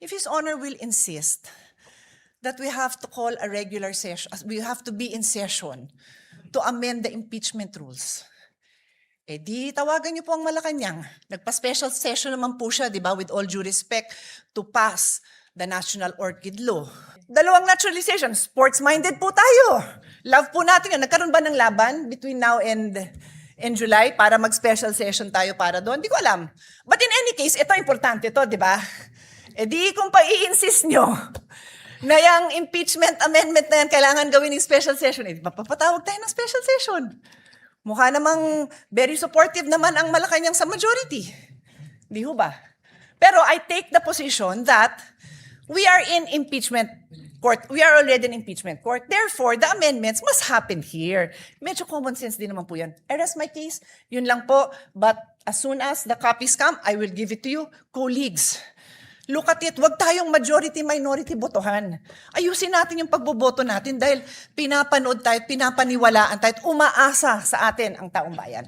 if His Honor will insist that we have to call a regular session, we have to be in session to amend the impeachment rules, eh di tawagan niyo po ang Malacanang. Nagpa-special session naman po siya, di ba, with all due respect, to pass the National Orchid Law. Dalawang naturalization, sports-minded po tayo. Love po natin yun. Nagkaroon ba ng laban between now and July para mag-special session tayo para doon? Di ko alam. But in any case, ito importante to, di ba? Eh di kung pa-i-insist nyo na yung impeachment amendment na yan kailangan gawin ng special session, eh mapapatawag tayo ng special session. Mukha namang very supportive naman ang Malacanang sa majority. Di ho ba? Pero I take the position that we are in impeachment court. We are already in impeachment court. Therefore, the amendments must happen here. Medyo common sense din naman po yan. I rest my case. Yun lang po. But as soon as the copies come, I will give it to you. Colleagues, look at it. Huwag tayong majority-minority botohan. Ayusin natin yung pagboboto natin dahil pinapanood tayo, pinapaniwalaan tayo, at umaasa sa atin ang taong bayan.